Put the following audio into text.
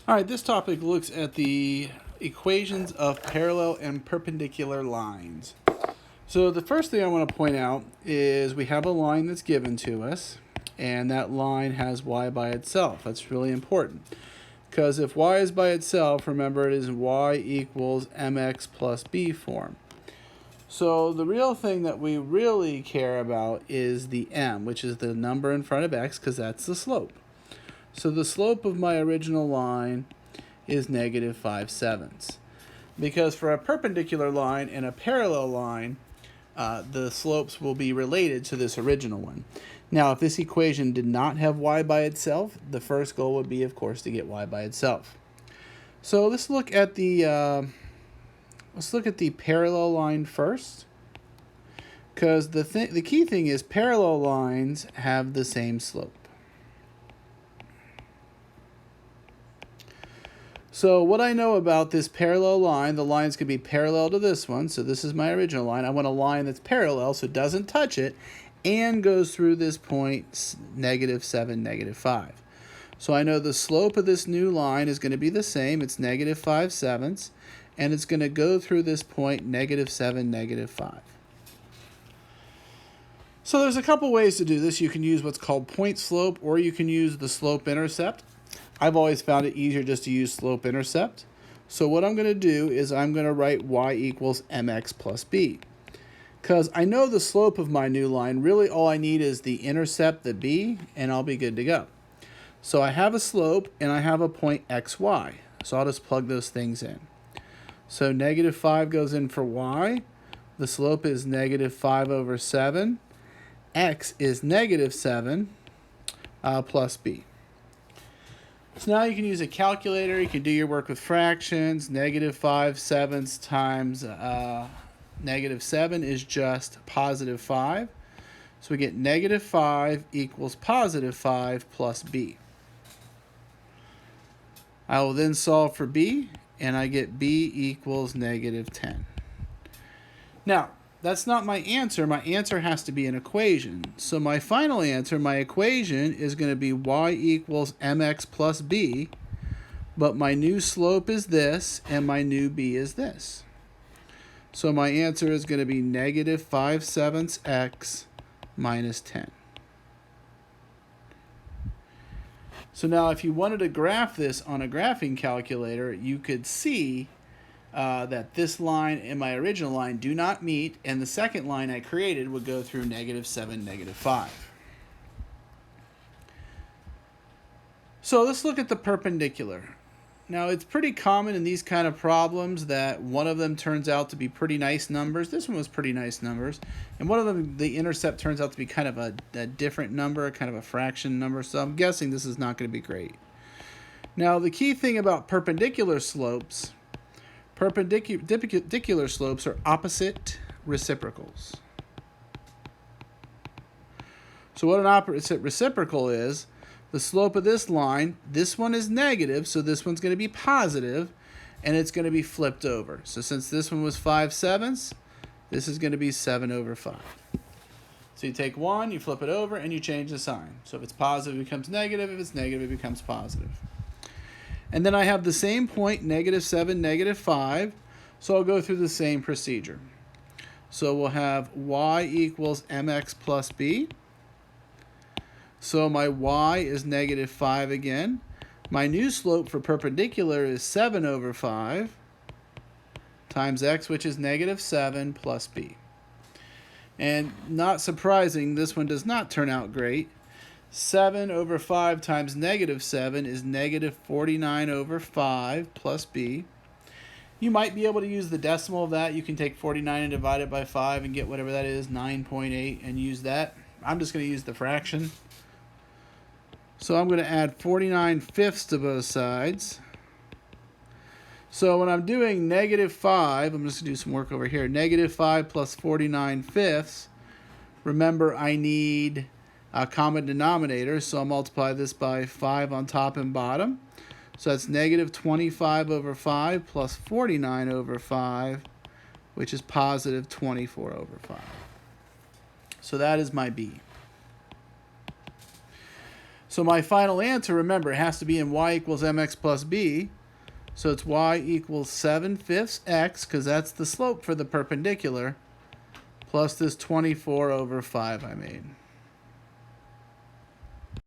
All right, this topic looks at the equations of parallel and perpendicular lines. So the first thing I want to point out is we have a line that's given to us, and that line has y by itself. That's really important, because if y is by itself, remember it is y equals mx plus b form. So the real thing that we really care about is the m, which is the number in front of x, because that's the slope. So the slope of my original line is negative 5/7. Because for a perpendicular line and a parallel line, the slopes will be related to this original one. Now, if this equation did not have y by itself, the first goal would be, of course, to get y by itself. So let's look at the parallel line first, because the key thing is parallel lines have the same slope. So what I know about this parallel line, the lines could be parallel to this one. So this is my original line. I want a line that's parallel, so it doesn't touch it, and goes through this point, -7, -5. So I know the slope of this new line is going to be the same. It's negative 5/7, and it's going to go through this point, -7, -5. So there's a couple ways to do this. You can use what's called point slope, or you can use the slope intercept. I've always found it easier just to use slope intercept. So what I'm going to do is I'm going to write y equals mx plus b. Because I know the slope of my new line, really all I need is the intercept, the b, and I'll be good to go. So I have a slope and I have a point xy. So I'll just plug those things in. So -5 goes in for y. The slope is -5/7. X is -7 plus b. So now you can use a calculator. You can do your work with fractions. -5/7 times -7 is just +5. So we get -5 equals +5 plus b. I will then solve for b, and I get b equals -10. Now, that's not my answer. My answer has to be an equation. So my final answer, my equation, is going to be y equals mx plus b, but my new slope is this, and my new b is this. So my answer is going to be -5/7 x minus 10. So now if you wanted to graph this on a graphing calculator, you could see that this line and my original line do not meet, and the second line I created would go through -7, -5. So let's look at the perpendicular. Now, it's pretty common in these kind of problems that one of them turns out to be pretty nice numbers. This one was pretty nice numbers. And one of them, the intercept, turns out to be kind of a different number, kind of a fraction number. So I'm guessing this is not going to be great. Now, the key thing about perpendicular slopes, perpendicular slopes are opposite reciprocals. So what an opposite reciprocal is, the slope of this line, this one is negative, so this one's going to be positive, and it's going to be flipped over. So since this one was 5/7, this is going to be 7/5. So you take one, you flip it over, and you change the sign. So if it's positive, it becomes negative. If it's negative, it becomes positive. And then I have the same point, -7, -5, so I'll go through the same procedure. So we'll have y equals mx plus b. So my y is -5 again. My new slope for perpendicular is 7/5 times x, which is -7 plus b. And not surprising, this one does not turn out great. 7/5 times -7 is -49/5 plus b. You might be able to use the decimal of that. You can take 49 and divide it by 5 and get whatever that is, 9.8, and use that. I'm just going to use the fraction. So I'm going to add 49/5 to both sides. So when I'm doing -5, I'm just going to do some work over here. -5 plus 49/5. Remember, I need a common denominator, so I'll multiply this by 5 on top and bottom. So that's -25/5 plus 49/5, which is +24/5. So that is my b. So my final answer, remember, it has to be in y equals mx plus b. So it's y equals 7/5 x, because that's the slope for the perpendicular, plus this 24/5 I made.